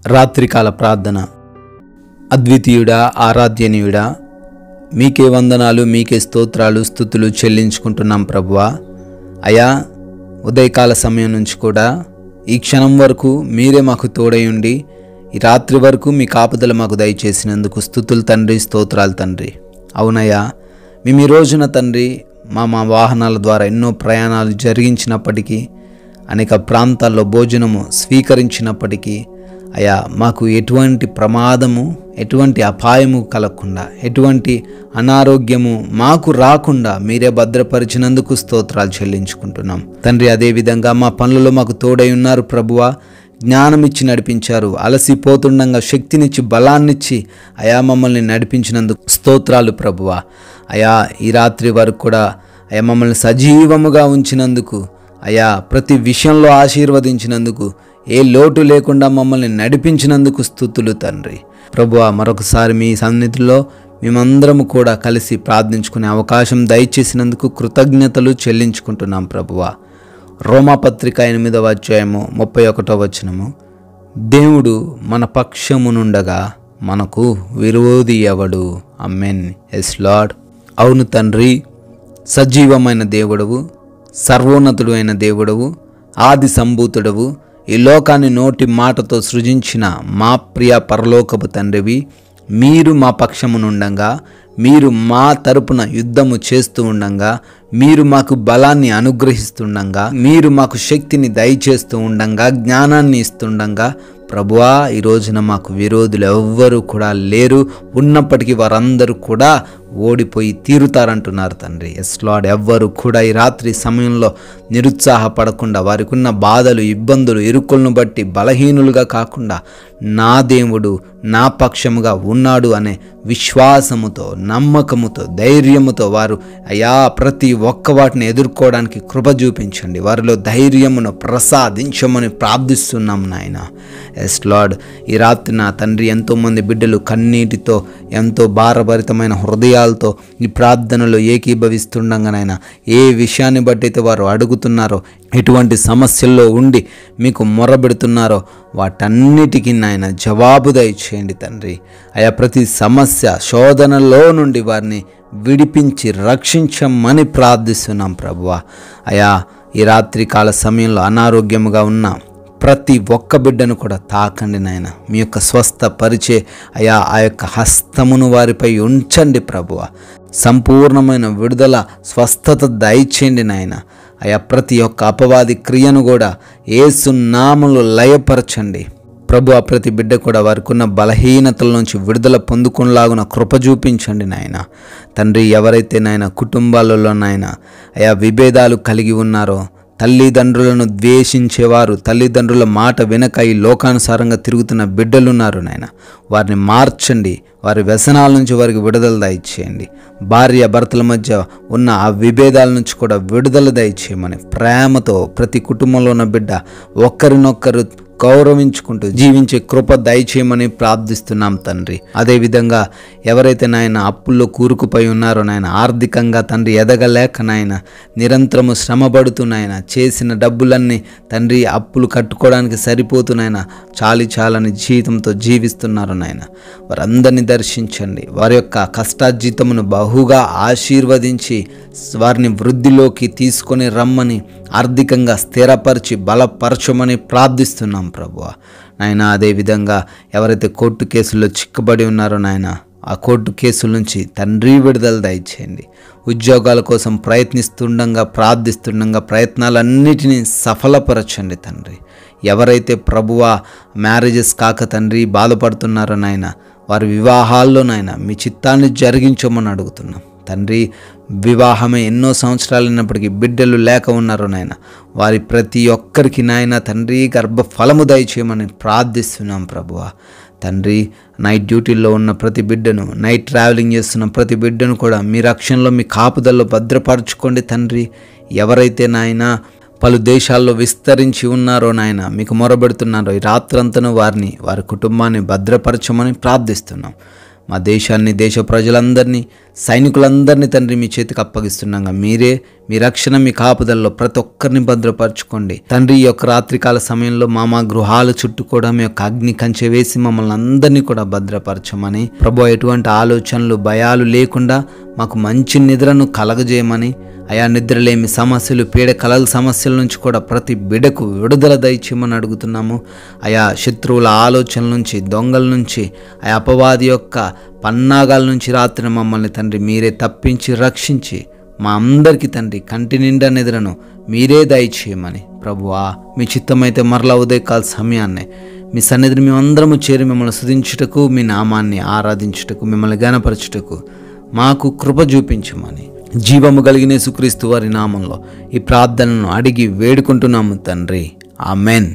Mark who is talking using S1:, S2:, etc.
S1: రాత్రికాల ప్రార్థన. అద్వితీయుడా, ఆరాధ్యనీయుడా, మీకే వందనాలు, మీకే స్తోత్రాలు, స్తుతులు చెల్లించుకుంటున్నాం ప్రభువా. అయా, ఉదయకాల సమయం నుంచి కూడా ఈ క్షణం వరకు మీరే మాకు తోడై ఉండి ఈ రాత్రి వరకు మీ కాపుదల మాకు దయచేసినందుకు స్తుతులు తండ్రి, స్తోత్రాలు తండ్రి. అవునయ్యా, మేము ఈ రోజున తండ్రి మా వాహనాల ద్వారా ఎన్నో ప్రయాణాలు జరిగించినప్పటికీ, అనేక ప్రాంతాల్లో భోజనము స్వీకరించినప్పటికీ అయా, మాకు ఎటువంటి ప్రమాదము, ఎటువంటి అపాయము కలగకుండా, ఎటువంటి అనారోగ్యము మాకు రాకుండా మీరే భద్రపరిచినందుకు స్తోత్రాలు చెల్లించుకుంటున్నాం తండ్రి. అదేవిధంగా మా పనులలో మాకు తోడై ఉన్నారు ప్రభువా. జ్ఞానం ఇచ్చి నడిపించారు, అలసిపోతుండగా శక్తినిచ్చి బలాన్నిచ్చి అయా మమ్మల్ని నడిపించినందుకు స్తోత్రాలు ప్రభువా. అయా, ఈ రాత్రి వరకు కూడా అయా మమ్మల్ని సజీవముగా ఉంచినందుకు, అయా ప్రతి విషయంలో ఆశీర్వదించినందుకు, ఏ లోటు లేకుండా మమ్మల్ని నడిపించినందుకు స్తుతులు తండ్రి. ప్రభువా, మరొకసారి మీ సన్నిధిలో మేమందరము కూడా కలిసి ప్రార్థించుకునే అవకాశం దయచేసినందుకు కృతజ్ఞతలు చెల్లించుకుంటున్నాం ప్రభువా. రోమాపత్రిక 8వ అధ్యాయము 31వ వచనము, దేవుడు మన పక్షమునుండగా మనకు విరోధి ఎవడు? ఆమేన్. Yes lord. అవును తండ్రి, సజీవమైన దేవుడవు, సర్వోన్నతుడు అయిన దేవుడవు, ఆది సంభూతుడవు, ఈ లోకాన్ని నోటి మాటతో సృజించిన మా ప్రియ పరలోకపు తండ్రివి, మీరు మా పక్షమునుండగా, మీరు మా తరపున యుద్ధము చేస్తూ ఉండంగా, మీరు మాకు బలాన్ని అనుగ్రహిస్తుండగా, మీరు మాకు శక్తిని దయచేస్తూ ఉండంగా, జ్ఞానాన్ని ఇస్తుండగా, ప్రభువా, ఈ రోజున మాకు విరోధులు ఎవ్వరూ కూడా లేరు. ఉన్నప్పటికీ వారందరూ కూడా ఓడిపోయి తీరుతారంటున్నారు తండ్రి. Yes Lord. ఎవ్వరు కూడా ఈ రాత్రి సమయంలో నిరుత్సాహపడకుండా, వారికి ఉన్న బాధలు, ఇబ్బందులు, ఇరుకులను బట్టి బలహీనులుగా కాకుండా, నా దేవుడు నా పక్షముగా ఉన్నాడు అనే విశ్వాసముతో, నమ్మకముతో, ధైర్యముతో వారు అయా ప్రతి ఒక్క వాటిని ఎదుర్కోవడానికి కృప చూపించండి. వారిలో ధైర్యమును ప్రసాదించమని ప్రార్థిస్తున్నాం నాయన. Yes Lord. ఈ రాత్రి నా తండ్రి, ఎంతోమంది బిడ్డలు కన్నీటితో, ఎంతో భారభరితమైన హృదయాలతో ఈ ప్రార్థనలో ఏకీభవిస్తుండగానైనా, ఏ విషయాన్ని బట్టి అయితే వారు అడుగుతున్నారో, ఎటువంటి సమస్యల్లో ఉండి మీకు మొరబెడుతున్నారో వాటన్నిటికీ నాయన జవాబు దయచేయండి తండ్రి. అయా, ప్రతి సమస్య, శోధనలో నుండి వారిని విడిపించి రక్షించమని ప్రార్థిస్తున్నాం ప్రభువా. అయా, ఈ రాత్రి కాల సమయంలో అనారోగ్యముగా ఉన్న ప్రతి ఒక్క బిడ్డను కూడా తాకండి నాయన. మీ యొక్క స్వస్థపరిచే అయా ఆ యొక్క హస్తమును వారిపై ఉంచండి ప్రభువా. సంపూర్ణమైన విడుదల, స్వస్థత దయచేయండి నాయన. అయా, ప్రతి ఒక్క అపవాది క్రియను కూడా యేసు నామములో లయపరచండి ప్రభువా. ప్రతి బిడ్డ కూడా వారికి ఉన్న బలహీనతల నుంచి విడుదల పొందుకునేలాగున కృప చూపించండి నాయన. తండ్రి, ఎవరైతే నాయన కుటుంబాలలో నాయన అయా విభేదాలు కలిగి ఉన్నారో, తల్లిదండ్రులను ద్వేషించేవారు, తల్లిదండ్రుల మాట వెనక ఈ లోకానుసారంగా తిరుగుతున్న బిడ్డలున్నారు నాయన. వారిని మార్చండి. వారి వ్యసనాల నుంచి వారికి విడుదల దయచేయండి. భార్య భర్తల మధ్య ఉన్న ఆ విభేదాల నుంచి కూడా విడుదల దయచేయమని ప్రేమతో ప్రతి కుటుంబంలో ఉన్న బిడ్డ ఒకరినొకరు గౌరవించుకుంటూ జీవించే కృప దయచేయమని ప్రార్థిస్తున్నాం తండ్రి. అదేవిధంగా ఎవరైతే నాయన అప్పుల్లో కూరుకుపోయి ఉన్నారో నాయన, ఆర్థికంగా తండ్రి ఎదగలేక నాయన నిరంతరము శ్రమపడుతూ నాయన, చేసిన డబ్బులన్నీ తండ్రి అప్పులు కట్టుకోవడానికి సరిపోతున్నాయన, చాలని జీవితంతో జీవిస్తున్నారు నాయన. వారందరినీ దర్శించండి. వారి యొక్క కష్టార్జితమును బహుగా ఆశీర్వదించి వారిని వృద్ధిలోకి తీసుకొని రమ్మని, ఆర్థికంగా స్థిరపరిచి బలపరచమని ప్రార్థిస్తున్నాం ప్రభువా నాయన. అదేవిధంగా ఎవరైతే కోర్టు కేసుల్లో చిక్కుబడి ఉన్నారో నాయన, ఆ కోర్టు కేసుల నుంచి తండ్రి విడుదల దయచేయండి. ఉద్యోగాల కోసం ప్రయత్నిస్తుండగా, ప్రార్థిస్తుండగా ప్రయత్నాలన్నిటినీ సఫలపరచండి తండ్రి. ఎవరైతే ప్రభువా మ్యారేజెస్ కాక తండ్రి బాధపడుతున్నారో నాయన, వారి వివాహాల్లో నాయన మీ చిత్తాన్ని జరిగించమని అడుగుతున్నాం తండ్రి. వివాహమే ఎన్నో సంవత్సరాలు అయినప్పటికీ బిడ్డలు లేక ఉన్నారు నాయన, వారి ప్రతి ఒక్కరికి నాయన తండ్రి గర్భఫలము దయచేయమని ప్రార్థిస్తున్నాం ప్రభువా తండ్రి. నైట్ డ్యూటీల్లో ఉన్న ప్రతి బిడ్డను, నైట్ ట్రావెలింగ్ చేస్తున్న ప్రతి బిడ్డను కూడా మీ రక్షణలో, మీ కాపుదల్లో భద్రపరచుకోండి తండ్రి. ఎవరైతే నాయన పలు దేశాల్లో విస్తరించి ఉన్నారో నాయన, మీకు మొరబెడుతున్నారో, ఈ రాత్రంతను వారి కుటుంబాన్ని భద్రపరచమని ప్రార్థిస్తున్నాం. మా దేశాన్ని, దేశ ప్రజలందరినీ, సైనికులందరినీ తండ్రి మీ చేతికి అప్పగిస్తున్నాగా మీరే మీ రక్షణ, మీ కాపుదలలో ప్రతి ఒక్కరిని భద్రపరచుకోండి తండ్రి. ఈ యొక్క రాత్రికాల సమయంలో మా గృహాల చుట్టూ కూడా మీ యొక్క అగ్ని కంచె వేసి మమ్మల్ని అందరినీ కూడా భద్రపరచమని ప్రభు, ఎటువంటి ఆలోచనలు, భయాలు లేకుండా మాకు మంచి నిద్రను కలగజేయమని, అయా నిద్రలేమి సమస్యలు, పీడ కలల సమస్యల నుంచి కూడా ప్రతి బిడకు విడుదల దయచేయమని అడుగుతున్నాము. అయా శత్రువుల ఆలోచనల నుంచి, దొంగల నుంచి, అయా అపవాది యొక్క పన్నాగాల నుంచి రాత్రి మమ్మల్ని తండ్రి మీరే తప్పించి రక్షించి మా అందరికీ తండ్రి కంటి నిండా నిద్రను మీరే దయచేయమని ప్రభువా, మీ చిత్తమైతే మరలా ఉదయకాల సమయాన్నే మీ సన్నిధిని మేమందరము చేరి మిమ్మల్ని స్తుతించుటకు, మీ నామాన్ని ఆరాధించుటకు, మిమ్మల్ని ఘనపరచుటకు మాకు కృప చూపించమని జీవము కలిగిన యేసుక్రీస్తు వారి నామంలో ఈ ప్రార్థనను అడిగి వేడుకుంటున్నాము తండ్రి. ఆమెన్.